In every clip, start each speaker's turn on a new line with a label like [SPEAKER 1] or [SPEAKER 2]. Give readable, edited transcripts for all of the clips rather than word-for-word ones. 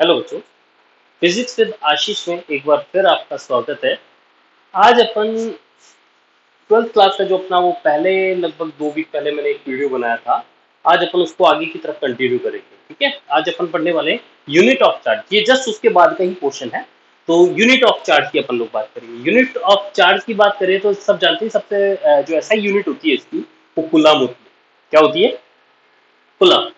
[SPEAKER 1] Hello बच्चों। Physics with आशीष में एक बार फिर आपका स्वागत है। आज अपन ट्वेल्थ क्लास का जो अपना वो पहले लगभग 2 वीक पहले मैंने एक वीडियो बनाया था, आज अपन उसको आगे की तरफ कंटिन्यू करेंगे। ठीक है, आज अपन पढ़ने वाले हैं यूनिट ऑफ चार्ज। ये जस्ट उसके बाद का ही पोर्शन है। तो यूनिट ऑफ चार्ज की अपन लोग बात करेंगे। यूनिट ऑफ चार्ज की बात करें तो सब जानते हैं, सबसे जो ऐसा यूनिट होती है इसकी, वो कूलम होती है। क्या होती है? कूलम।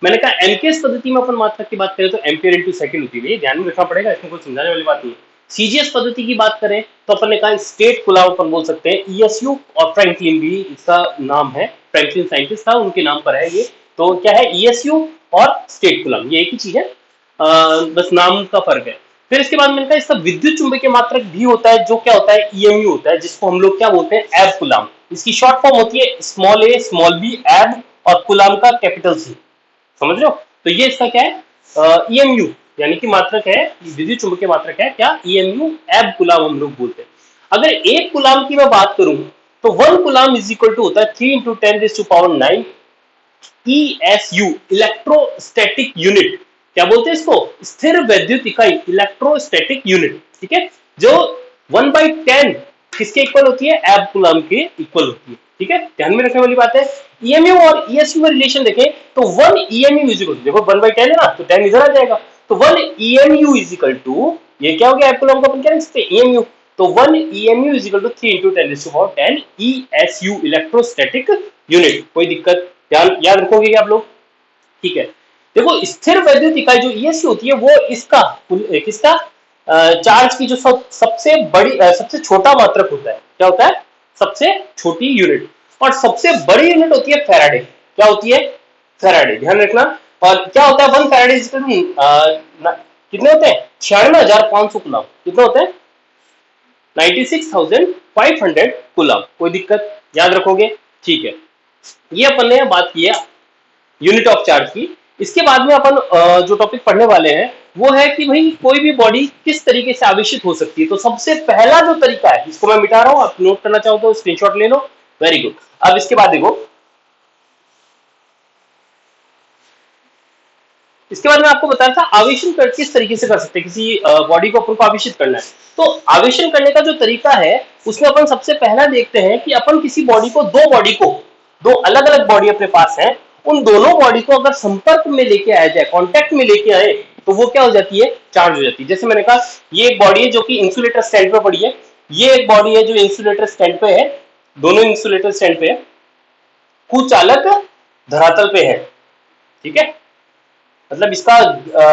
[SPEAKER 1] मैंने कहा एमकेएस पद्धति में अपन मात्रा की बात करें तो एम्पियर इंटू सेकंड होती है। ये ध्यान में रखना पड़ेगा, इसमें कोई समझाने वाली बात नहीं है। सीजीएस पद्धति की बात करें तो अपन ने कहा स्टेट कूलम अपन बोल सकते हैं। ईएसयू और फ्रैंकलिन भी इसका नाम है, फ्रैंकलिन साइंटिस्ट था, उनके नाम पर है ये। तो क्या है ईएसयू और स्टेट कूलम, ये एक ही चीज है, बस नाम का फर्क है। फिर इसके बाद मैंने कहा इसका विद्युत चुंबकीय मात्रक भी होता है, जो क्या होता है ईएमयू होता है, जिसको हम लोग क्या बोलते हैं एब कूलम। इसकी शॉर्ट फॉर्म होती है स्मॉल ए स्मॉल बी एब, और कूलम का कैपिटल सी। समझ रहे हो? तो ये इसका क्या है ईएमयू, यानी कि मात्रक है, विद्युत चुंबकीय मात्रक है क्या ईएमयू, एब कूलम हम लोग बोलते हैं। अगर एक कूलम की मैं बात करूं तो 1 कूलम इज इक्वल टू होता है 3 × 10⁹ ESU, इलेक्ट्रोस्टैटिक यूनिट। क्या बोलते हैं इसको? स्थिर वैद्युत इकाई, इलेक्ट्रोस्टैटिक यूनिट। ठीक है, जो 1/10 किसके इक्वल होती है? एब कूलम के इक्वल होती है। ठीक है, ध्यान में रखने वाली बात है। ईएमयू और ईएसयू में रिलेशन देखें तो 1 ईएमयू इज इक्वल टू, देखो 1/10 है ना, तो 10 इधर आ जाएगा, तो 1 ईएमयू इज इक्वल टू, ये क्या हो गया एब कूलम का अपन क्या लिख सकते हैं ईएमयू। तो 1 EMU is equal to 3 × 10⁻10 ESU, electrostatic unit. कोई दिक्कत? ध्यान याद रखोगे आप लोग? ठीक है, देखो स्थिर वैद्युत इकाई जो ईएससी होती है वो इसका किसका चार्ज की जो सबसे बड़ी सबसे छोटा मात्रक होता है। क्या होता है? सबसे छोटी यूनिट। और सबसे बड़ी यूनिट होती है फैराडे। क्या होती है? फैराडे, ध्यान रखना। और क्या होता है 1 फैराडे कितने होते हैं? 96,500 कूलम। कितने होते हैं? 96,500 कूलम। कोई दिक्कत? याद रखोगे? ठीक है, ये अपन ने बात की है यूनिट ऑफ चार्ज की। इसके बाद में अपन जो टॉपिक पढ़ने वाले हैं वो है कि भाई कोई भी बॉडी किस तरीके से आवेशित हो सकती है। तो सबसे पहला जो तरीका है, इसको मैं मिटा रहा हूं, आप नोट करना चाहो तो स्क्रीनशॉट ले लो। Very good. अब इसके बाद देखो, इसके बाद मैं आपको बताया था आवेशन किस तरीके से कर सकते हैं, किसी बॉडी को अपन को आवेशित करना है। तो आवेशन करने का जो तरीका है उसमें अपन सबसे पहला देखते हैं कि अपन किसी बॉडी को, दो अलग अलग बॉडी अपने पास है, उन दोनों बॉडी को अगर संपर्क में लेके आया जाए, कांटेक्ट में लेके आए, तो वो क्या हो जाती है? चार्ज हो जाती है। जैसे मैंने कहा ये एक बॉडी है जो कि इंसुलेटर स्टैंड पे पड़ी है, ये एक बॉडी है जो इंसुलेटर स्टैंड पे है, दोनों इंसुलेटर स्टैंड पे है, कुचालक धरातल पे है। ठीक है, मतलब इसका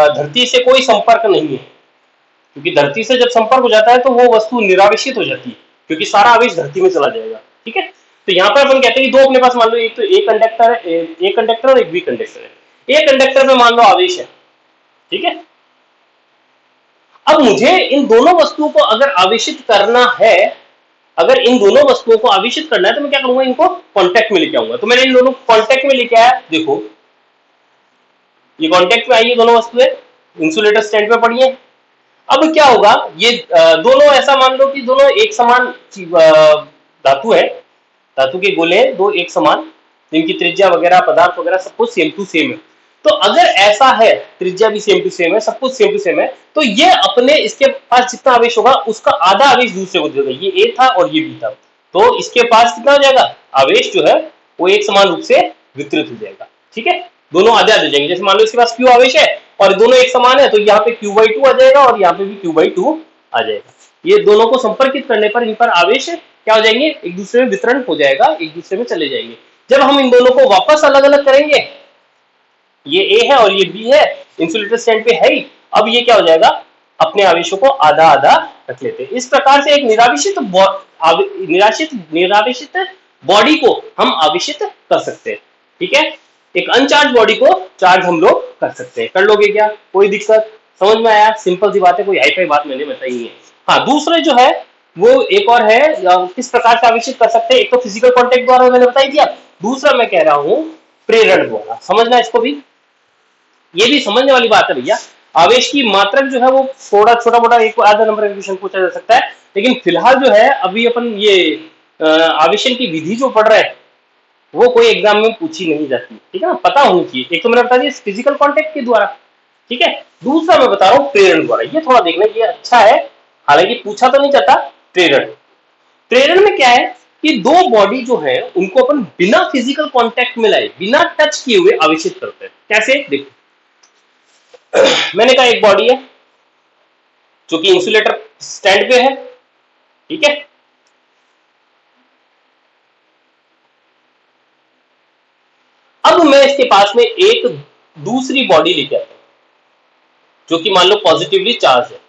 [SPEAKER 1] धरती से कोई संपर्क नहीं है, क्योंकि धरती से जब संपर्क हो जाता है तो वो वस्तु निरावेशित हो जाती है, क्योंकि सारा आवेश धरती में चला जाएगा। ठीक है, तो यहाँ पर अपन कहते हैं कि दो अपने पास मान लो, एक तो एक कंडक्टर है, एक कंडक्टर और एक बी कंडक्टर है। एक कंडक्टर में मान लो आवेश है। ठीक है, अब मुझे इन दोनों वस्तुओं को अगर आवेशित करना है, अगर इन दोनों वस्तुओं को आवेशित करना है तो मैं क्या करूंगा? इनको कांटेक्ट में लेके आऊंगा। तो मैंने इन दोनों को कांटेक्ट में लेके आया, देखो ये कांटेक्ट में आई है दोनों वस्तुएं, इंसुलेटर स्टैंड पे पड़ी है। अब क्या होगा, ये दोनों ऐसा मान लो कि दोनों एक समान धातु है, धातु के गोले हैं दो एक समान, जिनकी त्रिज्या वगैरह पदार्थ वगैरह सब कुछ सेम टू सेम है। तो अगर ऐसा है, त्रिज्या भी सेम टू सेम है, सब कुछ सेम टू सेम है, तो ये अपने इसके पास जितना आवेश होगा उसका आधा आवेश दूसरे को देगा। ये ए था और ये बी था, तो इसके पास कितना हो जाएगा? आवेश जो है वो एक समान रूप से वितरित हो जाएगा। ठीक है, दोनों आधे आधे जाएंगे। जैसे मान लो इसके पास क्यू आवेश है और दोनों एक समान है, तो यहाँ पे Q/2 आ जाएगा और यहाँ पे भी Q/2 आ जाएगा। ये दोनों को संपर्कित करने पर इन पर आवेश क्या हो जाएंगे? एक दूसरे में वितरण हो जाएगा, एक दूसरे में चले जाएंगे। जब हम इन दोनों को वापस अलग अलग करेंगे, ये ए है और ये बी है, इंसुलेटर स्टैंड पे है ही, अब ये क्या हो जाएगा? अपने आवेशों को आधा आधा रख लेते हैं। इस प्रकार से एक निरावेशित बॉडी को हम आवेशित कर सकते हैं। ठीक है, एक अनचार्ज बॉडी को चार्ज हम लोग कर सकते हैं। कर लोगे क्या? कोई दिक्कत? समझ में आया? सिंपल सी बात है, कोई हाई फाई बात मैंने बताई नहीं है। हाँ, दूसरे जो है वो एक और है, किस प्रकार से आवेशित कर सकते हैं। एक तो फिजिकल कॉन्टेक्ट द्वारा मैंने बताई दिया, दूसरा मैं कह रहा हूं प्रेरण द्वारा। समझना इसको भी, ये भी समझने वाली बात है भैया। आवेश की मात्रक जो है वो थोड़ा छोटा मोटा एक आधा नंबर का क्वेश्चन पूछा जा सकता है, लेकिन फिलहाल जो है अभी अपन ये आवेशन की विधि जो पढ़ रहे हैं वो कोई एग्जाम में पूछी नहीं जाती। ठीक है ना, पता होनी चाहिए। एक तो मैंने बता दिया फिजिकल कांटेक्ट के द्वारा, ठीक है। दूसरा मैं बता रहा हूं प्रेरण द्वारा, ये थोड़ा देखना, ये अच्छा है, हालांकि पूछा तो नहीं जाता। प्रेरण, प्रेरण में क्या है कि दो बॉडी जो है उनको अपन बिना फिजिकल कांटेक्ट में लाए, बिना टच किए हुए आवेशित करते हैं। कैसे, देखो मैंने कहा एक बॉडी है जो कि इंसुलेटर स्टैंड पे है, ठीक है। अब मैं इसके पास में एक दूसरी बॉडी लेके आता हूं जो कि मान लो पॉजिटिवली चार्ज है।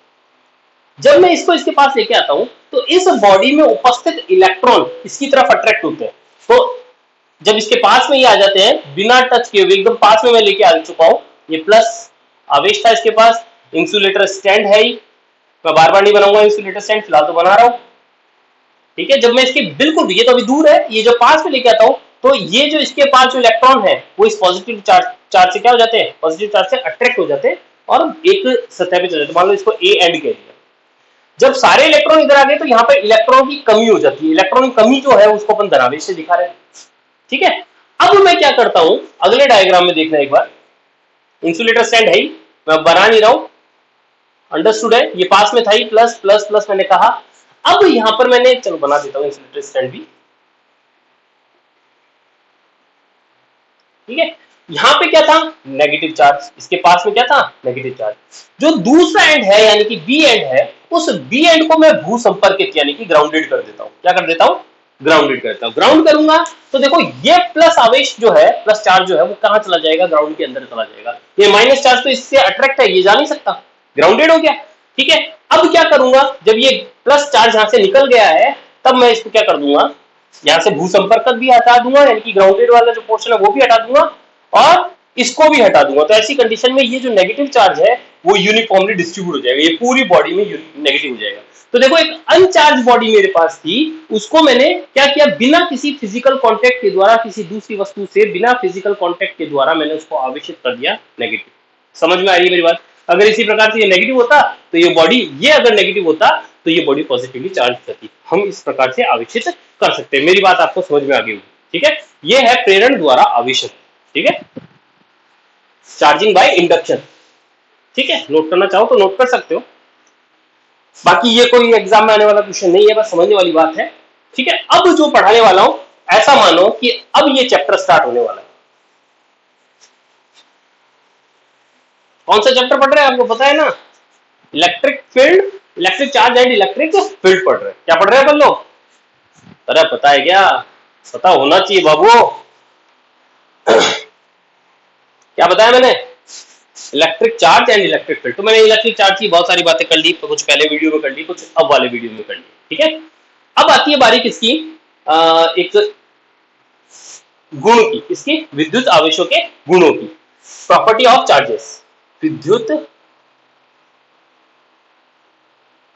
[SPEAKER 1] जब मैं इसको इसके पास लेके आता हूं तो इस बॉडी में उपस्थित इलेक्ट्रॉन इसकी तरफ अट्रैक्ट होते हैं। तो जब इसके पास में ये आ जाते हैं बिना टच किए हुए, एकदम पास में मैं लेके आ चुका हूं, ये प्लस आवेश था इसके पास, इंसुलेटर स्टैंड है ही, मैं बार बार नहीं बनाऊंगा इंसुलेटर स्टैंड, फिलहाल तो बना रहा हूं, ठीक है। जब मैं इसके बिल्कुल, ये तो अभी दूर है, ये जो पास में लेके आता हूं तो ये जो इसके पास जो इलेक्ट्रॉन है वो इस पॉजिटिव चार्ज से क्या हो जाते हैं, पॉजिटिव चार्ज से अट्रैक्ट हो जाते हैं और एक सतह पे चले जाते हैं। मान लो इसको ए एंड कह दिया। जब सारे इलेक्ट्रॉन इधर आ गए तो यहाँ पर इलेक्ट्रॉन की कमी हो जाती है, इलेक्ट्रॉन की कमी जो है उसको अपन धनावेश से दिखा रहे हैं, ठीक है। अब मैं क्या करता हूं, अगले डायग्राम में देखना एक बार, इंसुलेटर स्टैंड है ही, मैं बना नहीं रहा हूं, अंडरस्टूड है, ये पास में था ही, प्लस प्लस प्लस मैंने कहा। अब यहां पर मैंने, चलो बना देता हूं इंसुलेटर स्टैंड भी, ठीक है। यहां पे क्या था, नेगेटिव चार्ज, इसके पास में क्या था, नेगेटिव चार्ज। जो दूसरा एंड है यानी कि बी एंड है, उस बी एंड को मैं भू संपर्कित यानी कि ग्राउंडेड कर देता हूं। क्या कर देता हूं, ग्राउंडेड करता हूं। ग्राउंड करूंगा तो देखो ये प्लस आवेश जो है, प्लस चार्ज जो है वो कहां चला जाएगा, ग्राउंड के अंदर चला जाएगा। ये माइनस चार्ज तो इससे अट्रैक्ट है, ये जा नहीं सकता, ग्राउंडेड हो गया, ठीक है। अब क्या करूंगा, जब ये प्लस चार्ज यहां से निकल गया है तब मैं इसको क्या कर दूंगा, यहां से भू संपर्क भी हटा दूंगा, यानी कि ग्राउंडेड वाला जो पोर्शन है वो भी हटा दूंगा और इसको भी हटा दूंगा। तो ऐसी कंडीशन में ये जो नेगेटिव चार्ज है वो यूनिफॉर्मली डिस्ट्रीब्यूट हो जाएगा, ये पूरी बॉडी में नेगेटिव हो जाएगा। तो देखो एक अनचार्ज बॉडी मेरे पास थी, उसको मैंने क्या किया, बिना किसी फिजिकल कांटेक्ट के द्वारा, किसी दूसरी वस्तु से बिना फिजिकल कांटेक्ट के द्वारा मैंने उसको आवेशित कर दिया नेगेटिव। समझ में आ रही है मेरी बात। अगर इसी प्रकार से ये नेगेटिव होता तो ये बॉडी, ये अगर नेगेटिव होता तो ये बॉडी पॉजिटिवली चार्ज होती। हम इस प्रकार से आवेशित कर सकते हैं। मेरी बात आपको समझ में आ गई होगी, ठीक है। ये है प्रेरण द्वारा आवेशन, ठीक है, चार्जिंग बाय इंडक्शन, ठीक है। नोट करना चाहो तो नोट कर सकते हो, बाकी ये कोई एग्जाम में आने वाला क्वेश्चन नहीं है, बस समझने वाली बात है, ठीक है। अब जो पढ़ाने वाला हूं, ऐसा मानो कि अब ये चैप्टर स्टार्ट होने वाला है। कौन सा चैप्टर पढ़ रहे हैं आपको पता है ना, electric field, electric charge and electric field पढ़ रहे हैं। क्या पढ़ रहे हैं अपन लोग, अरे पता है क्या, पता होना चाहिए बाबू। क्या बताया मैंने, electric charge and electric field. तो मैंने इलेक्ट्रिक चार्ज की बहुत सारी बातें कर ली, कुछ पहले वीडियो में कर ली, कुछ अब वाले वीडियो में कर ली, ठीक है। अब आती है बारी किसकी, एक गुण की, किसकी, विद्युत आवेशों के गुणों की, प्रॉपर्टी ऑफ चार्जेस, विद्युत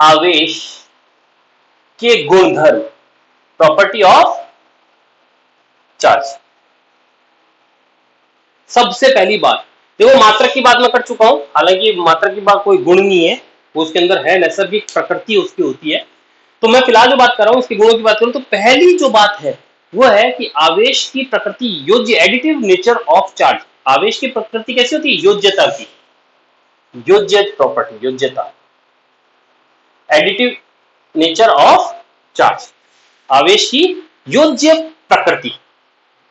[SPEAKER 1] आवेश के गुणधर्म, प्रॉपर्टी ऑफ चार्ज। सबसे पहली बात देखो, मात्रक की बात मैं कर चुका हूं, हालांकि मात्रक की बात कोई गुण नहीं है, वो उसके अंदर है, नैसर्गिक प्रकृति उसकी होती है। तो मैं फिलहाल जो बात कर रहा हूं, उसके गुणों की बात करूं तो पहली जो बात है वो है कि आवेश की प्रकृति, योज्य, एडिटिव नेचर ऑफ चार्ज। आवेश की प्रकृति कैसी होती है, योज्यता की, योज्य प्रॉपर्टी, योज्यता, एडिटिव नेचर ऑफ चार्ज, आवेश की योज्य प्रकृति,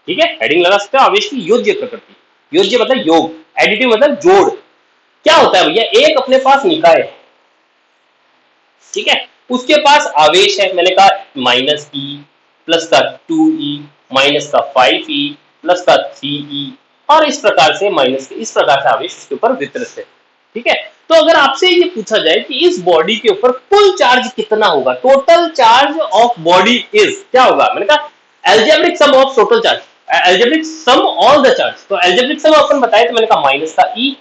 [SPEAKER 1] ठीक है। हेडिंग लगा सकते हो, आवेश की योज्य प्रकृति। योज्य मतलब योग, एडिटिव मतलब जोड़। क्या होता है भैया, एक अपने पास निकाय है, ठीक है, उसके पास आवेश है, मैंने कहा माइनस ई, प्लस का 2e, माइनस का 5e, प्लस का 3e, और इस प्रकार से माइनस के, इस प्रकार से आवेश उसके ऊपर वितरित है, ठीक है। तो अगर आपसे ये पूछा जाए कि इस बॉडी के ऊपर कुल चार्ज कितना होगा, total charge of body is, क्या होगा, मैंने कहा algebraic sum of total charge, algebraic sum all the charge. तो एल्जेब्रिक सम अपन बताए तो मैंने कहा माइनस का e,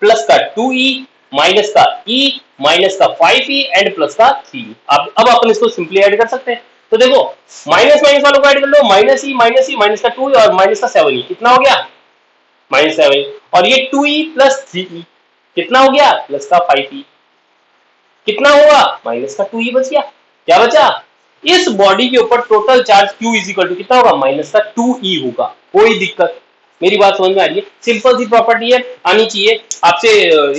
[SPEAKER 1] प्लस का 2e, माइनस का e, माइनस का 5e एंड प्लस का 3e। अब अपन इसको सिंपली ऐड कर सकते हैं। तो देखो माइनस माइनस वालों को ऐड कर लो, माइनस ई माइनस का 2e और माइनस का 7e, कितना हो गया, माइनस 7, और ये 2e प्लस 3e कितना हो गया, प्लस का 5e, कितना हुआ, माइनस का 2e बच गया। क्या बचा, इस बॉडी के ऊपर total charge Q is equal to कितना होगा, माइनस का 2e होगा। कोई दिक्कत, मेरी बात समझ में आ रही है? सिंपल सी प्रॉपर्टी है, आनी चाहिए आपसे।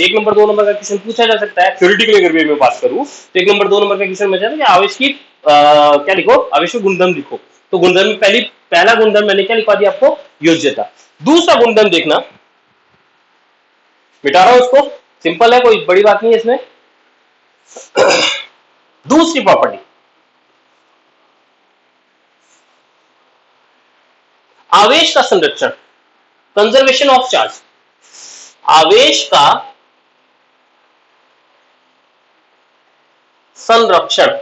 [SPEAKER 1] 1 नंबर 2 नंबर का क्वेश्चन पूछा जा सकता है थ्योरेटिकली, अगर मैं बात करूं तो 1 नंबर 2 नंबर का क्वेश्चन में जाता है आवेश की क्या लिखो, आवेश के गुणधर्म लिखो। तो गुणधर्म में पहला गुणधर्म मैंने क्या लिखवा दिया आपको, योज्यता। दूसरा गुणधर्म देखना, मिटा रहा हूं उसको, सिंपल है, कोई बड़ी बात नहीं है इसमें। दूसरी प्रॉपर्टी, आवेश का संरक्षण, कंजर्वेशन ऑफ चार्ज। आवेश का संरक्षण,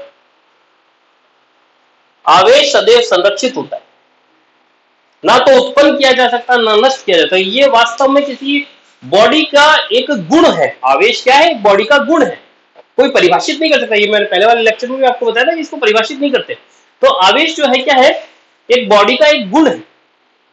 [SPEAKER 1] आवेश सदैव संरक्षित होता है, ना तो उत्पन्न किया जा सकता ना नष्ट किया जाता। ये वास्तव में किसी बॉडी का एक गुण है। आवेश क्या है, बॉडी का गुण है, कोई परिभाषित नहीं कर सकता। ये मैंने पहले वाले लेक्चर में भी आपको बताया था कि इसको परिभाषित नहीं करते। तो आवेश जो है क्या है, एक बॉडी का एक गुण है,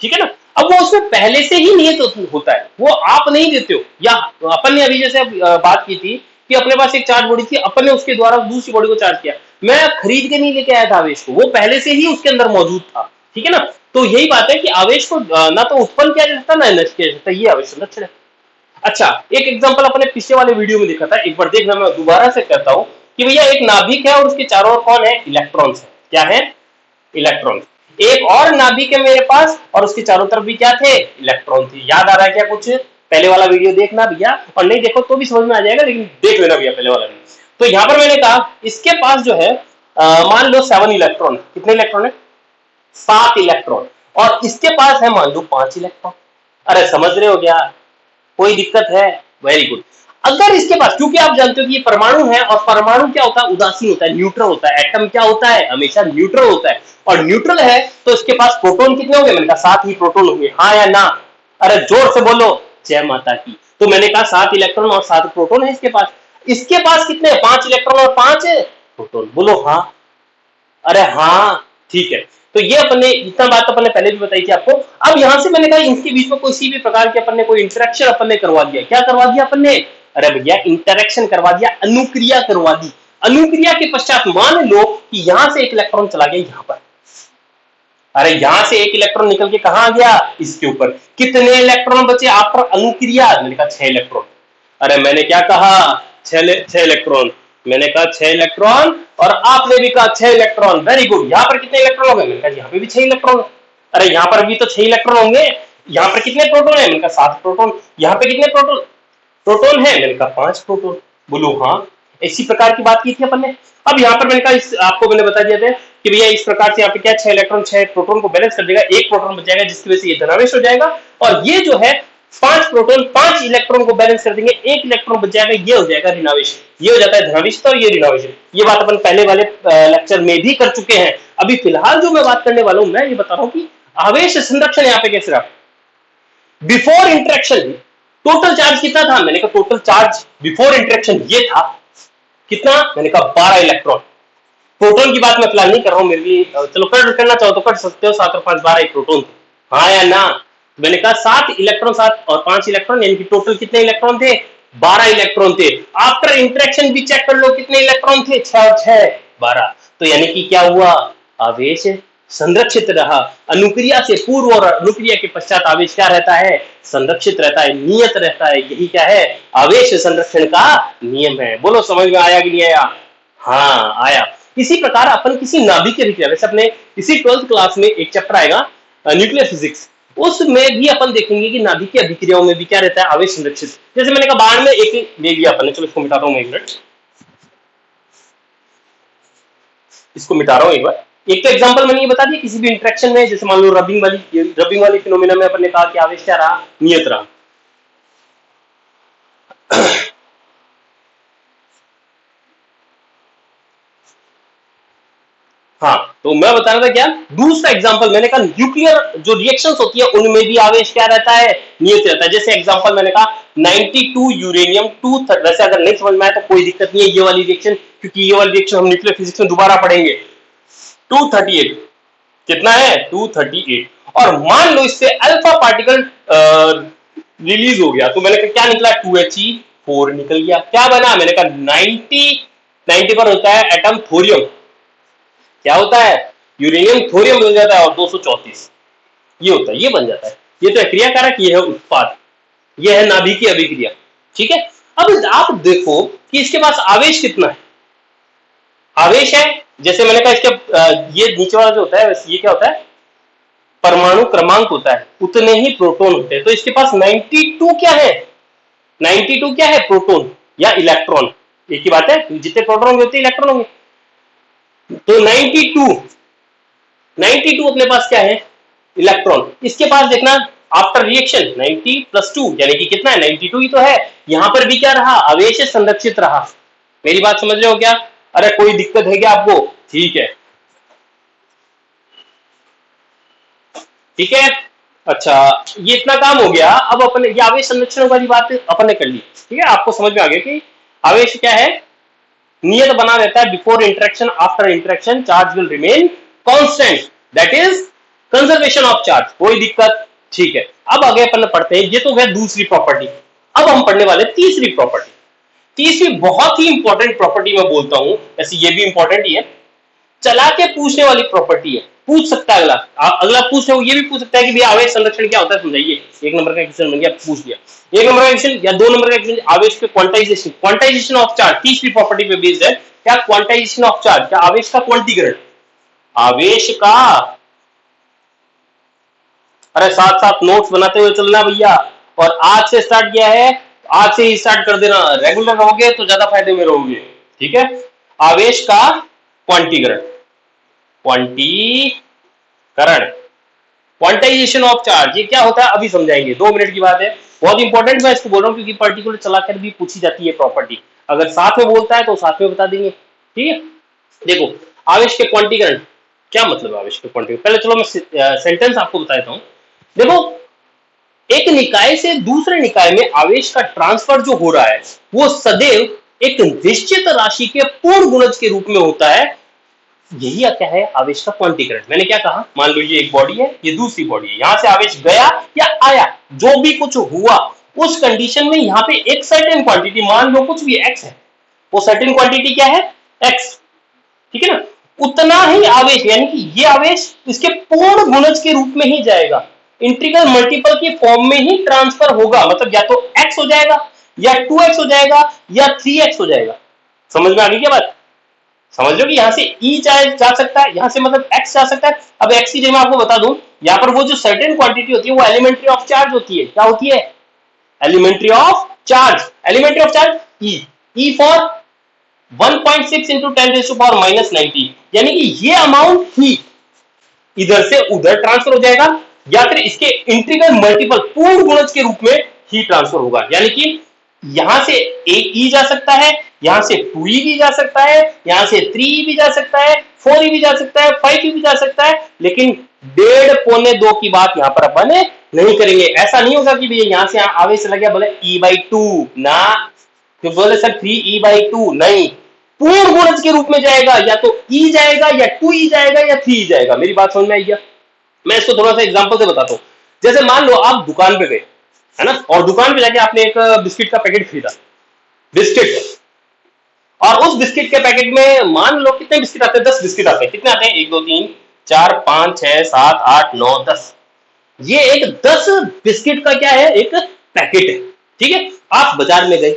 [SPEAKER 1] ठीक है ना। अब वो उसमें पहले से ही नियत होता है, वो आप नहीं देते हो। या अपन ने अभी जैसे बात की थी कि अपने पास एक चार्ज बॉडी थी, अपन ने उसके द्वारा दूसरी बॉडी को चार्ज किया। मैं खरीद के नहीं लेके आया था आवेश को, वो पहले से ही उसके अंदर मौजूद था, ठीक है ना। तो यही बात है कि आवेश को ना तो उत्पन्न किया जा सकता ना नष्ट किया जा सकता, ये आवेश संरक्षण है। अच्छा, एक एग्जांपल अपने पिछले वाले वीडियो में देखा था, एक बार देखना, मैं दोबारा से कहता हूं कि भैया एक नाभिक है और उसके चारों ओर कौन है, इलेक्ट्रॉन्स है। क्या है, इलेक्ट्रॉन। एक और नाभिक है मेरे पास और उसके चारों तरफ भी क्या थे, इलेक्ट्रॉन थे। याद आ रहा है क्या कुछ? पहले वाला वीडियो देखना भैया, और नहीं देखो तो भी समझ में आ जाएगा, लेकिन देख लेना भैया पहले वाला वीडियो। तो यहां पर मैंने कहा इसके पास जो है मान लो 7 इलेक्ट्रॉन। कितने इलेक्ट्रॉन है, 7 इलेक्ट्रॉन। और इसके पास है मान लो 5 इलेक्ट्रॉन। अरे समझ रहे हो क्या, कोई दिक्कत है? Very good. अगर इसके पास, क्योंकि आप जानते हो कि ये परमाणु है, और परमाणु क्या होता है, उदासीन होता है, न्यूट्रल होता है। एटम क्या होता है, हमेशा न्यूट्रल होता है। और न्यूट्रल है तो इसके पास प्रोटॉन कितने होंगे, मैंने कहा 7 ही प्रोटॉन होंगे, हाँ या ना? अरे जोर से बोलो, जय माता की। तो मैंने कहा 7 इलेक्ट्रॉन और 7 प्रोटॉन है इसके पास। इसके पास कितने, 5 इलेक्ट्रॉन और 5 प्रोटॉन। बोलो हाँ। अरे हाँ, ठीक है। तो ये अपने इतना बात अपन ने पहले भी बताई थी आपको। अब यहां से मैंने कहा इनके बीच में किसी भी प्रकार के अपन ने कोई इंटरेक्शन अपन ने करवा दिया। क्या करवा दिया अपन ने? अरे भैया इंटरेक्शन करवा दिया, अनुक्रिया करवा दी। अनुक्रिया के पश्चात मान लो कि यहां से एक इलेक्ट्रॉन चला गया यहां पर। अरे यहां से एक इलेक्ट्रॉन निकल के कहां आ गया, इसके ऊपर। कितने इलेक्ट्रॉन बचे आफ्टर अनुक्रिया? मैंने कहा 6 इलेक्ट्रॉन। अरे मैंने क्या कहा, 6 इलेक्ट्रॉन। मैंने कहा 6 इलेक्ट्रॉन, और आपने भी कहा 6 इलेक्ट्रॉन। Very good. यहां पर कितने इलेक्ट्रॉन हो गए? मैंने कहा यहां पे भी 6 इलेक्ट्रॉन। अरे यहां पर भी तो 6 इलेक्ट्रॉन होंगे। यहां पर कितने प्रोटॉन है? मैंने कहा 7 प्रोटॉन। यहां पे कितने प्रोटॉन प्रोटॉन है? मैंने कहा 5 प्रोटॉन। बोलो हाँ। इसी प्रकार की बात की थी अपन ने। अब यहां पर मैंने कहा आपको मैंने बता दिया था कि भैया इस प्रकार से यहाँ पे क्या 6 इलेक्ट्रॉन 6 प्रोटॉन को बैलेंस कर देगा, एक प्रोटॉन बच जाएगा, जिसकी वजह से ये धनावेश हो जाएगा। और ये जो है 5 प्रोटॉन 5 इलेक्ट्रॉन को बैलेंस कर देंगे, एक इलेक्ट्रॉन बच जाएगा, ये हो जाएगा ऋणावेश। ये हो जाता है धनावेश और ये ऋणावेश। ये बात अपन पहले वाले लेक्चर में भी कर चुके हैं। अभी फिलहाल जो मैं बात करने वाला हूं, मैं ये बता रहा हूं कि आवेश संरक्षण यहाँ पे कैसे रहा। बिफोर इंटरेक्शन टोटल चार्ज कितना था? मैंने कहा टोटल चार्ज बिफोर इंटरेक्शन ये था कितना? मैंने कहा 12 इलेक्ट्रॉन। प्रोटॉन की बात मैं फिलहाल नहीं कर रहा हूं, मेरे लिए चलो करना चाहो तो कर सकते हो। 7 और 5 12 एक प्रोटॉन थे, हाँ या ना? मैंने कहा 7 इलेक्ट्रॉन 7 और 5 इलेक्ट्रॉन, यानी कि टोटल कितने इलेक्ट्रॉन थे? 12 इलेक्ट्रॉन थे। आफ्टर इंटरेक्शन भी चेक कर लो कितने इलेक्ट्रॉन थे, 6 और 6 12। तो यानी कि क्या हुआ, आवेश संरक्षित रहा। अनुक्रिया से पूर्व और अनुक्रिया के पश्चात आवेश क्या रहता है, संरक्षित रहता है, नियत रहता है। यही क्या है, आवेश संरक्षण का नियम है। बोलो समझ में आया कि नहीं आया? हाँ आया। इसी प्रकार अपन किसी नाभिक की अभिक्रिया, वैसे अपने इसी 12th क्लास में एक चैप्टर आएगा न्यूक्लियर फिजिक्स, उसमें भी अपन देखेंगे कि नाभिक की अभिक्रियाओं में भी क्या रहता है, आवेश संरक्षित। जैसे मैंने कहा बाढ़ में एक ले लिया अपन ने, चलो इसको मिटाता हूं मैं एक मिनट, इसको मिटा रहा हूं एक बार। एक तो एग्जांपल मैंने ये बता दिया किसी भी इंटरेक्शन में, जैसे मान लो रबिंग वाली फिनोमेना में अपन ने कहा कि आवेश क्या रहा, नियत रहा। हाँ, तो मैं बता रहा था क्या, दूसरा एग्जांपल मैंने कहा न्यूक्लियर जो रिएक्शंस होती है उनमें भी आवेश क्या रहता है, नियत रहता है। जैसे एग्जांपल मैंने कहा 92 यूरेनियम 2, वैसे अगर नहीं समझ में आए तो कोई दिक्कत नहीं है ये वाली रिएक्शन, क्योंकि ये वाली रिएक्शन हम न्यूक्लियर फिजिक्स में दोबारा पढ़ेंगे। 238 कितना है, 238। और मान लो इससे अल्फा पार्टिकल रिलीज हो गया, तो मैंने कहा क्या निकला, 2He4 निकल गया। क्या बना, मैंने कहा 90 पर होता है एटम थोरियम, क्या होता है, यूरेनियम थोरियम बन जाता है, और 234 ये होता है, ये बन जाता है। ये तो है क्रियाकारक, ये है उत्पाद, ये है नाभिकीय अभिक्रिया। ठीक है, अब आप देखो कि इसके पास आवेश कितना है। आवेश है, जैसे मैंने कहा इसके ये नीचे वाला जो होता है ये क्या होता है, परमाणु क्रमांक होता है, उतने ही प्रोटॉन होते हैं। तो इसके पास 92 क्या है, 92 क्या है, प्रोटॉन या इलेक्ट्रॉन, एक ही बात है, जितने प्रोटॉन होंगे उतने इलेक्ट्रॉन होंगे। तो 92 अपने पास क्या है, इलेक्ट्रॉन। इसके पास देखना आफ्टर रिएक्शन 90 + 2 यानी कि कितना है, 92 ही तो है। यहां पर भी क्या रहा, आवेश संरक्षित रहा। मेरी बात समझ रहे हो क्या? अरे कोई दिक्कत है क्या आपको? ठीक है, ठीक है, अच्छा, ये इतना काम हो गया। अब अपने ये आवेश संरक्षण वाली बात अपन ने कर ली। ठीक है, आपको समझ में आ गया कि आवेश क्या है, नियत बना रहता है। Before interaction, after interaction charge will remain constant, that is conservation of charge. कोई दिक्कत? ठीक है, अब आगे अपन पढ़ते हैं। ये तो गया दूसरी प्रॉपर्टी। अब हम पढ़ने वाले तीसरी प्रॉपर्टी। तीसरी बहुत ही इंपॉर्टेंट प्रॉपर्टी मैं बोलता हूं, ऐसे ये भी इंपॉर्टेंट ही है, चला के पूछने वाली प्रॉपर्टी है। पूछ सकता है अगला, अगला पूछ रहे हो, ये भी पूछ सकता है कि भैया आवेश संरक्षण क्या होता है, समझाइए। एक नंबर का क्वेश्चन बन गया, पूछ लिया। एक नंबर का क्वेश्चन या 2 नंबर का क्वेश्चन, आवेश के क्वांटाइजेशन, क्वांटाइजेशन ऑफ चार्ज, तीसरी प्रॉपर्टी पे बेस्ड है। क्या क्वांटाइजेशन ऑफ चार्ज, क्या आवेश का क्वांटीकरण, आवेश का। अरे साथ साथ नोट्स बनाते हुए चलना भैया, और आज से स्टार्ट किया है, आज से ही स्टार्ट कर देना। रेगुलर रहोगे तो ज्यादा फायदे में रहोगे। ठीक है, आवेश का क्वांटीकरण, क्वांटीकरण, क्वांटाइजेशन ऑफ चार्ज, ये क्या होता है अभी समझाएंगे। 2 मिनट की बात है, बहुत इंपॉर्टेंट मैं इसको बोल रहा हूँ क्योंकि पर्टिकुलर चलाकर भी पूछी जाती है प्रॉपर्टी। अगर साथ में बोलता है तो साथ में बता देंगे। ठीक है, देखो आवेश के क्वांटीकरण, क्या मतलब आवेश के क्वांटीकरण, पहले चलो मैं सेंटेंस आपको बता देता हूं। देखो, एक निकाय से दूसरे निकाय में आवेश का ट्रांसफर जो हो रहा है वो सदैव एक निश्चित राशि के पूर्ण गुणज के रूप में होता है। यही क्या है, आवेश का क्वांटीकरण। मैंने क्या कहा, मान लो ये एक बॉडी है, ये दूसरी बॉडी है, यहां से आवेश गया या आया, जो भी कुछ हुआ उस कंडीशन में यहाँ पे एक सर्टेन क्वांटिटी, मान लो कुछ भी एक्स है, वो सर्टेन क्वांटिटी क्या है, एक्स। ठीक है ना, उतना ही आवेश, यानी कि ये आवेश इसके पूर्ण गुणज के रूप में ही जाएगा, इंटीग्रल मल्टीपल की फॉर्म में ही ट्रांसफर होगा। मतलब या तो x हो जाएगा, या 2x हो जाएगा, या 3x हो जाएगा। समझ में आ गई क्या बात? समझ लो कि यहां से e जा सकता है, यहां से मतलब x जा सकता है। अब x की जगह मैं आपको बता दूं, यहां पर वो जो सर्टेन क्वांटिटी होती है वो एलिमेंट्री ऑफ चार्ज होती है। क्या होती है? Elementary of charge. Elementary of charge e for 1.6 into 10⁻⁻90, यानी कि ये अमाउंट ही इधर से उधर ट्रांसफर हो जाएगा, या फिर इसके इंटीग्रल मल्टीपल पूर्ण गुणज के रूप में ही ट्रांसफर होगा। यानी कि यहां से एक ई जा सकता है, यहां से 2e भी जा सकता है, यहां से 3e भी जा सकता है, 4e भी जा सकता है, 5e भी जा सकता है, लेकिन 1.5 की बात यहां पर अपन नहीं करेंगे। ऐसा नहीं होगा कि भैया यहां से आवेश चला गया बोले e/2 ना, तो बोले सर 3e/2 नहीं, पूर्ण गुणज के रूप में जाएगा, या तो e जाएगा, या 2e जाएगा, या 3e जाएगा। मेरी बात समझ में आई क्या? मैं इसको थोड़ा सा एग्जांपल से बताता हूं। जैसे मान लो आप दुकान पे गए, है ना, और दुकान पे जाके आपने एक बिस्किट का पैकेट खरीदा, बिस्किट, और उस बिस्किट के पैकेट में मान लो कितने बिस्किट आते हैं, 10 बिस्किट आते हैं। कितने आते हैं? 1 2 3 4 5 6 7 8 9 10। ये एक 10 बिस्किट का क्या है, एक पैकेट है। ठीक है, आप बाजार में गए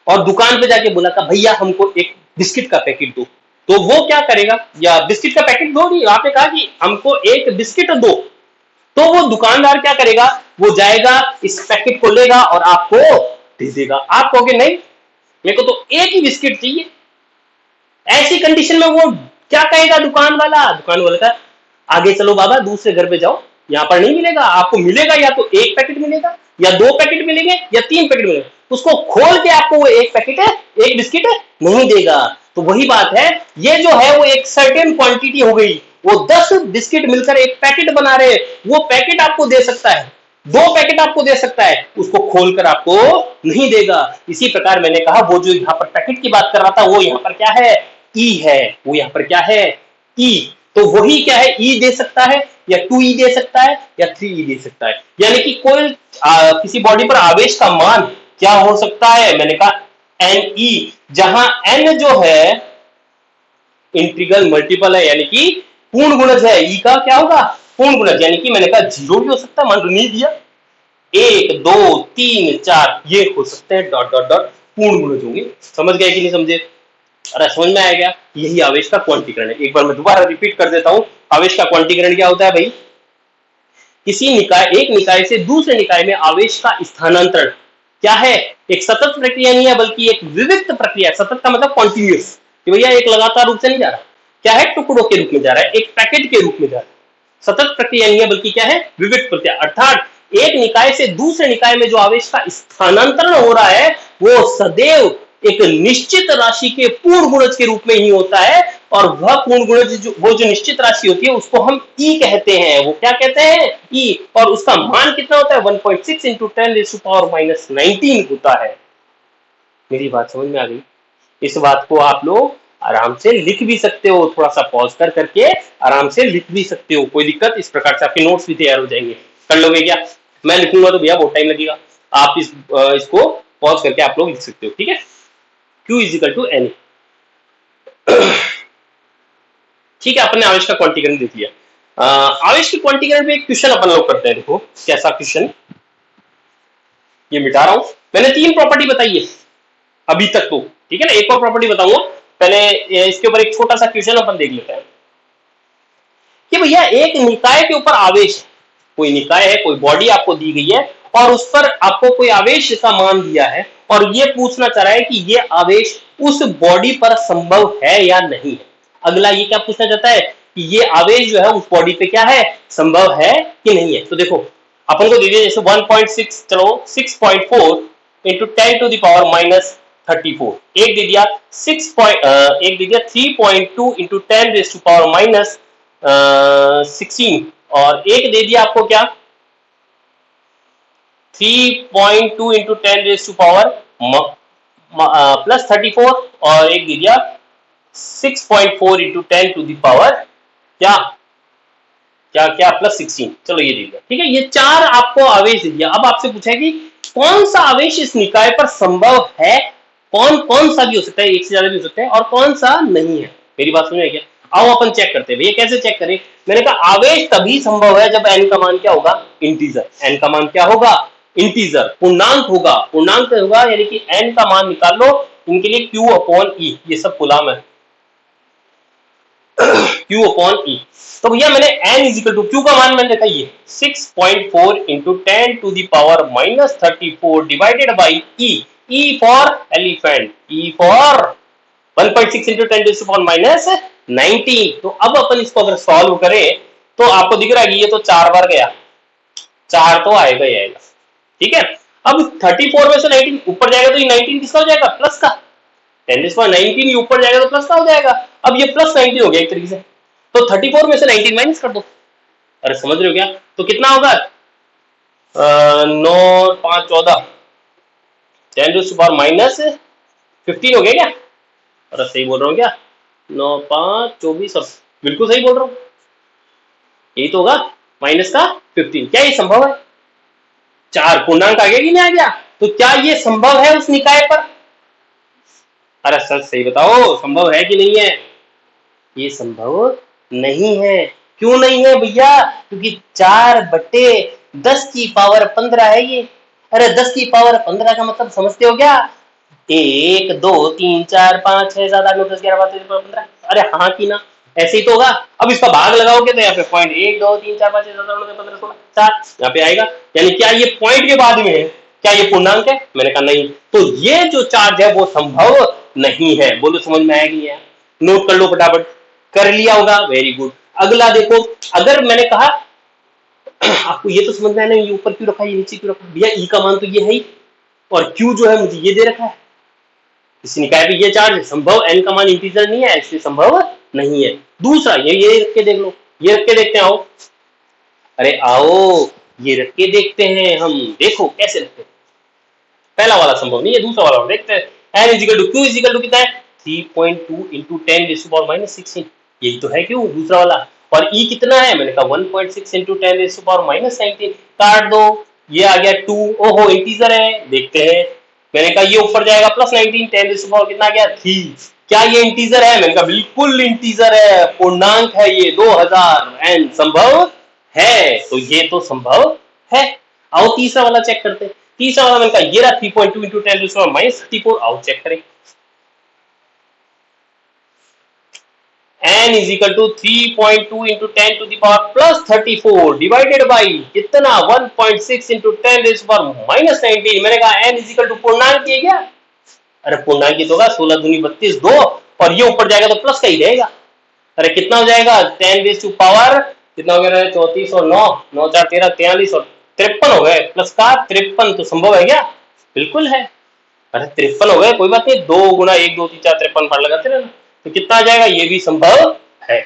[SPEAKER 1] और दुकान पे जाके बोला था भैया हमको एक बिस्किट का पैकेट दो, तो वो क्या करेगा, या बिस्किट का पैकेट दो नहीं, आपने कहा कि हमको एक बिस्किट दो, तो वो दुकानदार क्या करेगा, वो जाएगा इस पैकेट को लेगा और आपको दे देगा। आप कहोगे नहीं मेरे को तो एक ही बिस्किट चाहिए। ऐसी कंडीशन में वो क्या कहेगा दुकान वाला का, आगे चलो बाबा दूसरे घर पे जाओ, यहाँ पर नहीं मिलेगा आपको, मिलेगा या तो एक पैकेट मिलेगा, या 2 पैकेट मिलेंगे, या 3 पैकेट मिलेंगे। उसको खोल के आपको वो एक पैकेट है, एक बिस्किट नहीं देगा। तो वही बात है, ये जो है वो एक सर्टेन क्वांटिटी हो गई, वो 10 बिस्किट मिलकर एक पैकेट बना रहे, वो पैकेट आपको दे सकता है, 2 पैकेट आपको दे सकता है, उसको खोलकर आपको नहीं देगा। इसी प्रकार मैंने कहा वो जो यहाँ पर पैकेट की बात कर रहा था वो यहाँ पर क्या है, ई है, वो यहाँ पर क्या है, ई। तो वही क्या है, ई दे सकता है, या 2e दे सकता है, या 3e दे सकता है। यानी कि कोई किसी बॉडी पर आवेश का मान क्या हो सकता है, मैंने कहा ne, जहां n जो है इंटीग्रल मल्टीपल है, यानी कि पूर्ण गुणज है, e का क्या होगा, पूर्ण गुणज यानी कि मैंने कहा 0 भी हो सकता है, मान लो नहीं दिया, 1 2 3 4 ये हो सकते हैं डॉट डॉट डॉट पूर्ण गुणज होंगे। समझ गए कि नहीं समझे? अरे समझ में आएगा? यही आवेश का क्वांटीकरण है। एक बार मैं दोबारा रिपीट कर देता हूं, आवेश का क्वांटीकरण क्या होता है भाई? किसी निकाय, एक निकाय से दूसरे निकाय में आवेश का स्थानांतरण क्या है? एक सतत प्रक्रिया नहीं है बल्कि एक विविक्त प्रक्रिया। सतत का मतलब कॉन्टिन्यूस, कि भैया एक लगातार रूप से नहीं जा रहा, क्या है? टुकड़ों के रूप में जा रहा है, एक पैकेट के रूप में जा रहा है। सतत प्रक्रिया नहीं है बल्कि क्या है? विविक्त प्रक्रिया। अर्थात एक निकाय से दूसरे निकाय में जो आवेश का स्थानांतरण हो रहा है वो सदैव एक निश्चित राशि के पूर्ण गुणज के रूप में ही होता है, और वह पूर्ण गुणज वो जो निश्चित राशि होती है उसको हम ई कहते हैं। वो क्या कहते हैं? ई। और उसका मान कितना होता है? 1.6 इंटू 10⁻⁻19 होता है। मेरी बात समझ में आ गई? इस बात को आप लोग आराम से लिख भी सकते हो, थोड़ा सा पॉज कर करके आराम से लिख भी सकते हो, कोई दिक्कत? इस प्रकार से आपके नोट्स भी तैयार हो जाएंगे। कर लोगे क्या? मैं लिखूंगा तो भैया बहुत टाइम लगेगा, आप इसको पॉज करके आप लोग लिख सकते हो, ठीक है? Q = N। ठीक है, अपन ने आवेश का क्वांटीकरण देख लिया। आवेश के क्वांटीकरण पे एक क्वेश्चन अपन लोग करते हैं। देखो कैसा क्वेश्चन, ये मिटा रहा हूं। मैंने 3 प्रॉपर्टी बताई है अभी तक तो, ठीक है ना? एक और प्रॉपर्टी बताऊंगा, पहले इसके ऊपर एक छोटा सा क्वेश्चन अपन देख लेते हैं कि भैया एक निकाय के ऊपर आवेश, कोई निकाय है, कोई बॉडी आपको दी गई है और उस पर आपको कोई आवेश का मान दिया है और ये पूछना चाह रहा है कि ये आवेश उस बॉडी पर संभव है या नहीं है। अगला ये क्या पूछना चाहता है कि ये आवेश जो है उस बॉडी पे क्या है? संभव है कि नहीं है। तो देखो अपन को दे दिया जैसे 1.6, चलो 6.4 इंटू 10⁻⁻34, एक दे दिया 3.2 इंटू 10⁻⁻16, और एक दे दिया आपको क्या? 3.2 इंटू 10⁻+34, और एक दे दिया 6.4 इंटू 10⁻, क्या क्या क्या +16। चलो ये दे दिया, ठीक है? ये 4 आपको आवेश दे दिया। अब आपसे पूछा है कि कौन सा आवेश इस निकाय पर संभव है? कौन सा भी हो सकता है, एक से ज्यादा भी हो सकता है, और कौन सा नहीं है। मेरी बात समझ में आई क्या? आओ अपन चेक करते हैं। भैया कैसे चेक करें? मैंने कहा आवेश तभी संभव है जब n का मान क्या होगा? इंटीजर। n का मान क्या होगा? इंटीजर, पूर्णांक होगा। पूर्णांक होगा यानी कि n का मान निकाल लो, इनके लिए Q/E, ये सब गुलाम है। Q/E। तो भैया मैंने n = Q का मान मैंने देखा ये 6.4 into 10⁻34 divided by E। E for elephant, E for 1.6 into 10⁻⁻19। तो अब अपन इसको अगर सॉल्व करें तो आपको दिख रहा है कि ये तो 4 बार गया, 4 तो आएगा ही आएगा, ठीक है? अब 34 में से 19 ऊपर जाएगा तो ये 19 किसका हो जाएगा? प्लस का। 10⁻19 ऊपर जाएगा तो प्लस का हो जाएगा। अब ये +19 हो गया एक तरीके से, तो 34 में से 19 माइनस कर दो। अरे समझ रहे हो क्या? तो कितना होगा? 9 5 14, 10⁻⁻15 हो गया क्या? अरे सही बोल रहा हूँ क्या? 9 5 24, बिल्कुल सही बोल रहा हूँ, यही तो होगा, माइनस का 15। क्या ये संभव है? 4 पूर्णांक आ गया कि नहीं आ गया? तो क्या ये संभव है उस निकाय पर? अरे सर सही बताओ, संभव है कि नहीं है? ये संभव नहीं है। क्यों नहीं है भैया? क्योंकि 4/10⁻15 है ये। अरे 10⁻15 का मतलब समझते हो क्या? 1 2 3 4 5 6 7 8 9 10 11 12 13 15। अरे हाँ कि ना? ऐसे ही तो होगा। अब इसका भाग लगाओगे तो यहाँ पे पॉइंट 1 2 3 4 5 6 7 8 9 10 15 16 4 यहाँ पे आएगा। यानी क्या ये पॉइंट के बाद में है? क्या ये पूर्णांक है? मैंने कहा नहीं। तो ये जो चार्ज है वो संभव नहीं है। बोलो समझ में आएगी? नोट कर लो फटाफट। कर लिया होगा, वेरी गुड। अगला देखो, अगर मैंने कहा आपको ये तो समझ में आया नहीं, ये ऊपर क्यों रखा है, ये नीचे क्यों रखा है? भैया ई का मान तो ये है ही, और क्यू जो है मुझे ये दे रखा है। किसी निकाय पे ये चार्ज संभव, एन का मान इंटीजर नहीं है इसलिए संभव नहीं है। दूसरा ये रख के देख लो, ये रख के देखते हैं। आओ, अरे आओ ये रख के देखते हैं हम। देखो कैसे रखते हैं। पहला वाला संभव नहीं है, दूसरा वाला देखते हैं। एन = Q = कितना है? 3.2 इंटू 10⁻⁻16, यही तो है क्यों, दूसरा वाला। और ई कितना है? मैंने कहा 1.6 इंटू 10⁻⁻19। काट दो, ये आ गया 2। ओहो इंटीजर है, देखते हैं। मैंने कहा ये ऊपर जाएगा +19, 10 कितना गया? 3। क्या ये इंटीजर है? मैंने कहा बिल्कुल इंटीजर है, पूर्णांक है ये 2000। एन संभव है, तो ये तो संभव है। आओ तीसरा वाला चेक करते हैं। तीसरा वाला मैंने कहा ये रहा 3.2 इंटू 10⁻34। आओ चेक करें। n is equal to 3.2 into 10 to the power plus 34 divided by कितना 1.6 into 10 raised to power minus 19। मैंने कहा n is equal to पूर्णांक है क्या? अरे पूर्णांक तो होगा 16 दूनी 32 2, और ये ऊपर जाएगा तो प्लस का ही रहेगा। अरे कितना हो जाएगा 10 रेज़ टू पावर कितना हो गया 34 और 9 9 4 13 43 और 53 हो गए। प्लस का 53 तो संभव है क्या? बिल्कुल है। अरे 53 हो गए, कोई बात नहीं, 2 गुना 1 2 3 4 53 पार लगाते रहना, तो कितना आ जाएगा? ये भी संभव है।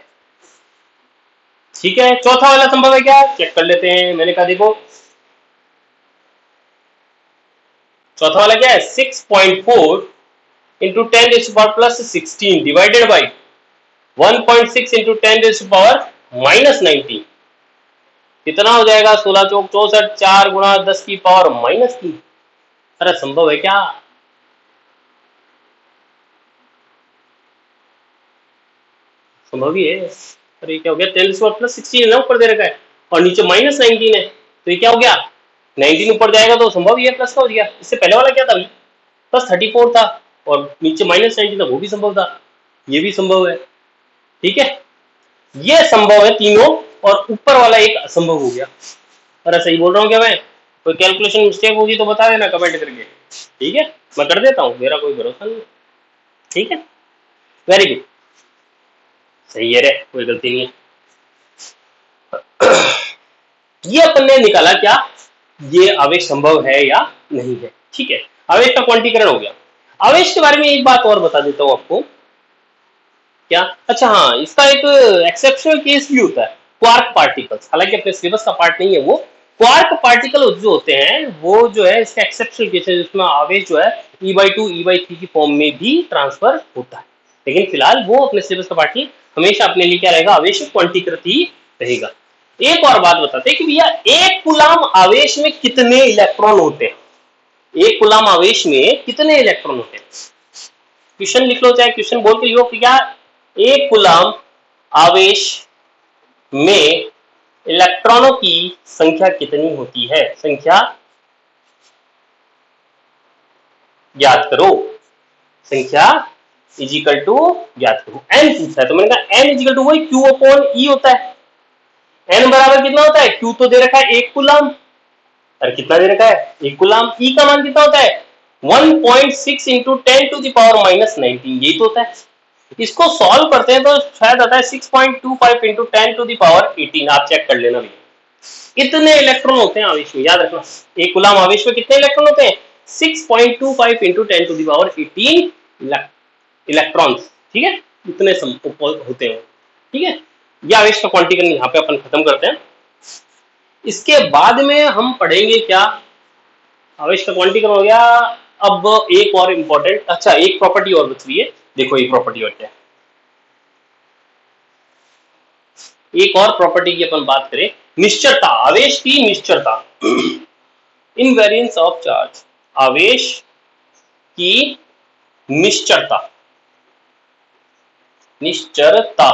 [SPEAKER 1] ठीक है, चौथा वाला संभव है क्या? चेक कर लेते हैं। मैंने कहा देखो चौथा वाला क्या है 6.4 into 10 raise to power plus 16 divided by 1.6 into 10 raise to power minus 19। कितना हो जाएगा 16 चौक 64 4 गुणा 10 की पावर माइनस 3। अरे संभव है क्या? संभव ही है। अरे क्या हो गया 10 प्लस 16 है ना, ऊपर दे रखा है, और नीचे माइनस 19 है, तो ये क्या हो गया 19 ऊपर जाएगा तो संभव ही है प्लस का हो गया। इससे पहले वाला क्या था प्लस 34 था और नीचे माइनस 19 था, वो भी संभव था, ये भी संभव है। ठीक है, ये संभव है तीनों, और ऊपर वाला एक असंभव हो गया। अरे सही बोल रहा हूँ क्या मैं? कोई कैलकुलेशन मिस्टेक होगी तो बता देना कमेंट करके। ठीक है, मैं कर देता हूँ, मेरा कोई भरोसा नहीं। ठीक है, वेरी गुड, सही है रे, कोई गलती नहीं है। ये अपन ने निकाला क्या, ये आवेश संभव है या नहीं है। ठीक है, आवेश का क्वांटीकरण हो गया। आवेश के बारे में एक बात और बता देता हूं आपको। क्या? अच्छा हाँ, इसका एक एक्सेप्शनल केस भी होता है, क्वार्क पार्टिकल्स। हालांकि अपने सिलेबस का पार्ट नहीं है वो। क्वार्क पार्टिकल जो होते हैं वो जो है इसका एक्सेप्शनल केस है, जिसमें आवेश जो है E/2 E/3 की फॉर्म में भी ट्रांसफर होता है, लेकिन फिलहाल वो अपने सिलेबस का पार्ट नहीं। हमेशा अपने लिए क्या रहेगा, आवेश क्वांटीकृत ही रहेगा। एक और बात बताते हैं कि भैया एक कूलाम आवेश में कितने इलेक्ट्रॉन होते हैं। एक कूलाम आवेश में कितने इलेक्ट्रॉन होते हैं? क्वेश्चन लिख लो, चाहे क्वेश्चन बोल के लिखो कि क्या एक कूलाम आवेश में इलेक्ट्रॉनों की संख्या कितनी होती है? संख्या ज्ञात करो। संख्या इज इक्वल टू ज्ञात करो। एन पूछता है तो मैंने कहा एन इज इक्वल टू वही क्यू अपॉन ई होता है। एन बराबर कितना होता है? क्यू तो दे रखा है एक कूलाम, और कितना दे रखा है एक कूलाम। ई का मान कितना होता है 1.6 into 10 to the power minus 19, यही तो होता है। इसको सॉल्व करते हैं तो शायद आता है 6.25 इंटू 10 टू द पावर 18। आप चेक कर लेना भैया, इतने इलेक्ट्रॉन होते हैं आवेश में, याद रखना। एक कूलाम आवेश में कितने इलेक्ट्रॉन होते हैं? 6.25 into 10 to the power 18 electrons. ठीक है, इतने होते हैं। ठीक है, ये आवेश का क्वांटीकरण यहाँ पे अपन खत्म करते हैं। इसके बाद में हम पढ़ेंगे क्या, आवेश का क्वांटीकरण हो गया। अब एक और इंपॉर्टेंट, अच्छा एक प्रॉपर्टी और बच रही है, देखो ये प्रॉपर्टी और क्या है। एक और प्रॉपर्टी की अपन बात करें, निश्चरता, आवेश की निश्चरता, इनवेरियंस ऑफ चार्ज, आवेश की निश्चरता। निश्चरता,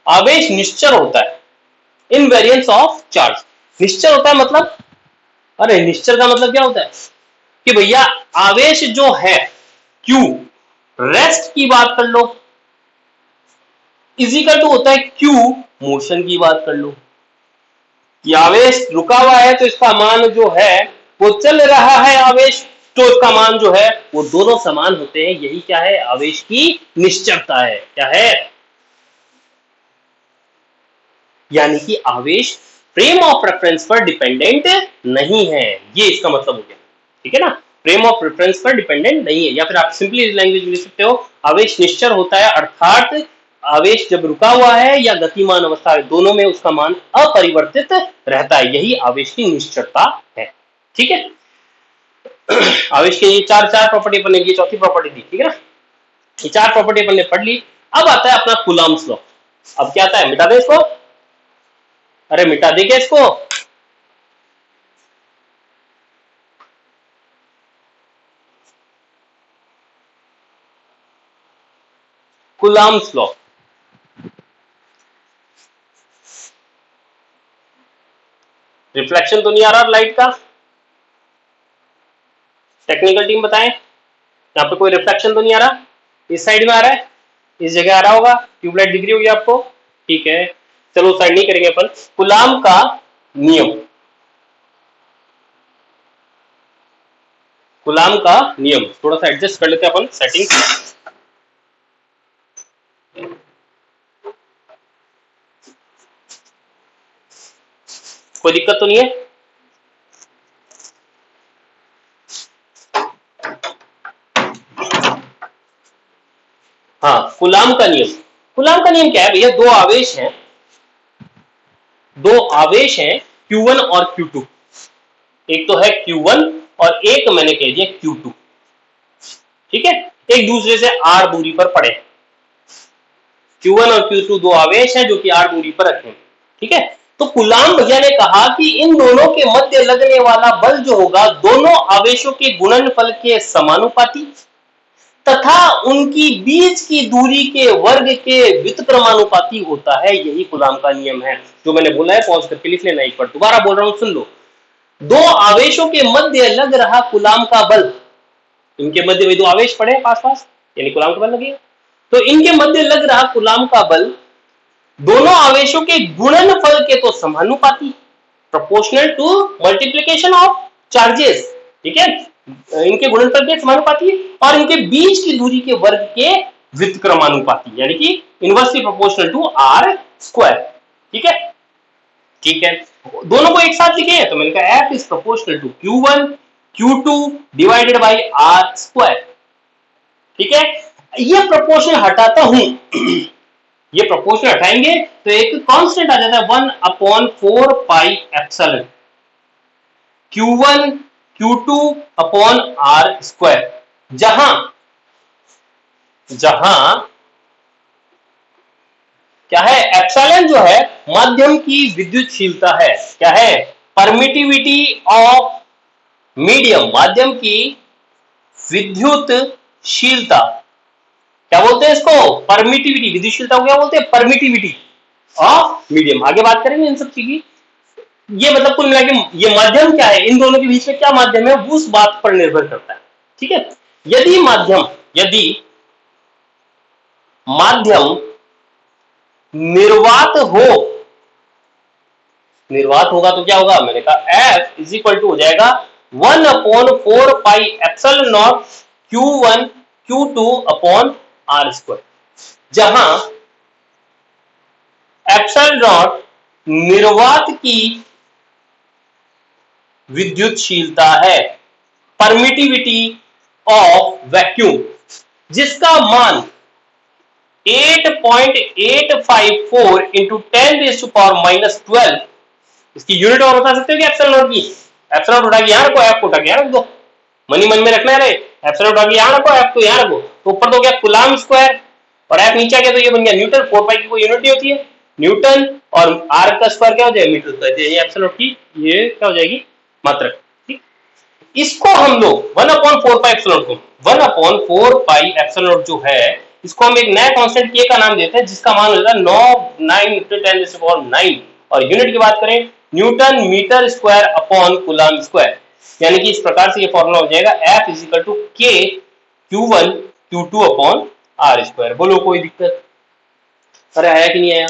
[SPEAKER 1] आवेश निश्चर होता है, इनवेरियंस ऑफ चार्ज। निश्चर होता है मतलब, अरे निश्चर का मतलब क्या होता है कि भैया आवेश जो है Q, रेस्ट की बात कर लो, इजिकल टू होता है Q मोशन की बात कर लो, कि आवेश रुका हुआ है तो इसका मान जो है वो चल रहा है आवेश, तो इसका मान जो है वो दोनों समान होते हैं। यही क्या है, आवेश की निश्चरता है। क्या है? यानी कि आवेश फ्रेम ऑफ रेफरेंस पर डिपेंडेंट नहीं है, ये इसका मतलब हो गया। ठीक है ना, फ्रेम ऑफ रेफरेंस पर डिपेंडेंट नहीं है, या फिर आप सिंपली लैंग्वेज में लिख सकते हो आवेश निश्चर होता है, अर्थात आवेश जब रुका हुआ है या गतिमान अवस्था है, दोनों में उसका मान अपरिवर्तित रहता है, यही आवेश की निश्चरता है। ठीक है, आवेश के ये चार प्रॉपर्टी अपन ने, ये चौथी प्रॉपर्टी थी। ठीक है ना, ये चार प्रॉपर्टी अपन ने पढ़ ली। अब आता है अपना कूलम्ब्स लॉ। अब क्या आता है, मिटा दे इसको, अरे मिटा दे क्या इसको, कूलम्ब्स लॉ। रिफ्लेक्शन तो नहीं आ रहा लाइट का? टेक्निकल टीम बताएं, यहाँ पे कोई रिफ्लेक्शन तो नहीं आ रहा? इस साइड में आ रहा है, इस जगह आ रहा होगा, ट्यूबलाइट दिख रही होगी आपको, ठीक है। चलो उस साइड नहीं करेंगे अपन। कूलाम का नियम, कूलाम का नियम थोड़ा सा एडजस्ट कर लेते हैं अपन सेटिंग। कोई दिक्कत तो नहीं है? हाँ, कूलाम का नियम, कूलाम का नियम क्या है भैया? दो आवेश हैं, दो आवेश हैं Q1 और Q2। एक तो है Q1 और एक मैंने कह दिया Q2, ठीक है। एक दूसरे से r दूरी पर पड़े। Q1 और Q2 दो आवेश हैं जो कि r दूरी पर रखे, ठीक है। तो कूलाम भैया ने कहा कि इन दोनों के मध्य लगने वाला बल जो होगा दोनों आवेशों के गुणनफल के समानुपाती तथा उनकी बीच की दूरी के वर्ग के व्युत्क्रमानुपाती होता है। यही कूलाम का नियम है, जो मैंने बोला है। पॉज करके लिख लेना, एक बार दोबारा बोल रहा हूं, सुन लो। दो आवेशों के मध्य लग रहा कूलाम का बल, इनके मध्य में दो आवेश पड़े पास पास, यानी कूलाम का बल लगेगा। तो इनके मध्य लग रहा कूलाम का बल दोनों आवेशों के गुणनफल के तो समानुपाती, proportional to multiplication of charges, ठीक है। इनके गुणनफल के समानुपाती है और इनके बीच की दूरी के वर्ग के व्युत्क्रमानुपाती, यानी कि inversely proportional to R square, ठीक है। ठीक है, दोनों को एक साथ लिखे हैं तो मैंने कहा F is proportional to Q1 Q2 divided by R square, ठीक है। ये प्रोपोर्शन हटाता हूं ये प्रोपोर्शन हटाएंगे तो एक कांस्टेंट आ जाता है 1/4 pi epsilon Q1 Q2 upon R square, जहां क्या है? एप्सिलॉन जो है माध्यम की विद्युतशीलता है। क्या है? परमिटिविटी ऑफ मीडियम, माध्यम की विद्युतशीलता। क्या बोलते हैं इसको? परमिटिविटी। विद्युतशीलता को क्या बोलते हैं? Permittivity of medium. आगे बात करेंगे इन सब चीज की। ये मतलब कुल मिला के ये माध्यम क्या है, इन दोनों के बीच में क्या माध्यम है, उस बात पर निर्भर करता है, ठीक है। यदि माध्यम निर्वात होगा तो क्या होगा? मैंने कहा F इज इक्वल टू हो जाएगा 1/4 pi epsilon naught Q1 Q2 upon R square, जहां एप्सिलॉन नॉट निर्वात की विद्युतशीलता है, परमिटिविटी ऑफ वैक्यूम, जिसका मान 8.854 इंटू 10⁻⁻12। इसकी यूनिट और बता सकते हो क्या एप्सिलॉन नॉट की? एप्सिलॉन उठा के यहां रखो, एफ को उठा के यहां रख दो, मनी मन में रखना है। एप्सिलॉन उठा के यहां रखो, एफ को यहां रखो, तो ऊपर तो क्या कूलाम स्क्वायर और एफ नीचे गया तो ये बन गया न्यूटन। 4 पाई की कोई यूनिट नहीं होती है, न्यूटन, और आर का स्क्वायर क्या हो जाएगा? Metre square. ये एप्सिलॉन की ये क्या हो जाएगी? मात्रक, ठीक। इसको हम लोग 1/4 पाई एप्सिलॉन को 1/4 पाई एप्सिलॉन जो है इसको हम एक नया कांस्टेंट के का नाम देते हैं, जिसका मान हो जाता है 9 और यूनिट की बात करें newton metre square upon coulomb square. यानी कि इस प्रकार से ये फॉर्मूला हो जाएगा F is equal to K Q1 Q2 upon R square. बोलो कोई दिक्कत? अरे आया कि नहीं आया?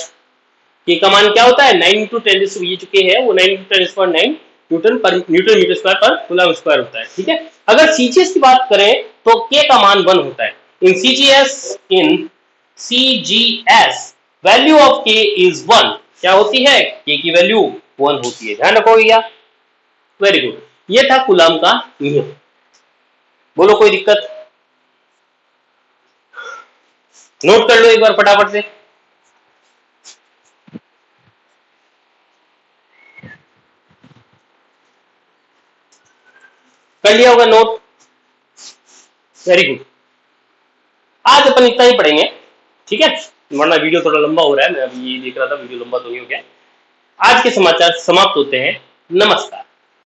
[SPEAKER 1] K का मान क्या होता है? 9 इंटू 10 ये जो K है वो 9 इंटू 10⁹ न्यूटन मीटर स्क्वायर पर कूलाम स्क्वायर होता है, ठीक है। अगर सीजीएस की बात करें तो K का मान 1 होता है। इन CGS value of K is 1। क्या होती है? K की वैल्यू 1 होती है, ध्यान रखो भैया। वेरी गुड, ये था कूलाम का नियम। बोलो कोई दिक्कत? नोट कर लो एक बार फटाफट से। कर लिया होगा नोट? Very good. आज अपन इतना ही पढ़ेंगे, ठीक है, वरना वीडियो थोड़ा लंबा हो रहा है। मैं अभी ये देख रहा था वीडियो लंबा तो नहीं हो गया। आज के समाचार समाप्त होते हैं। नमस्कार।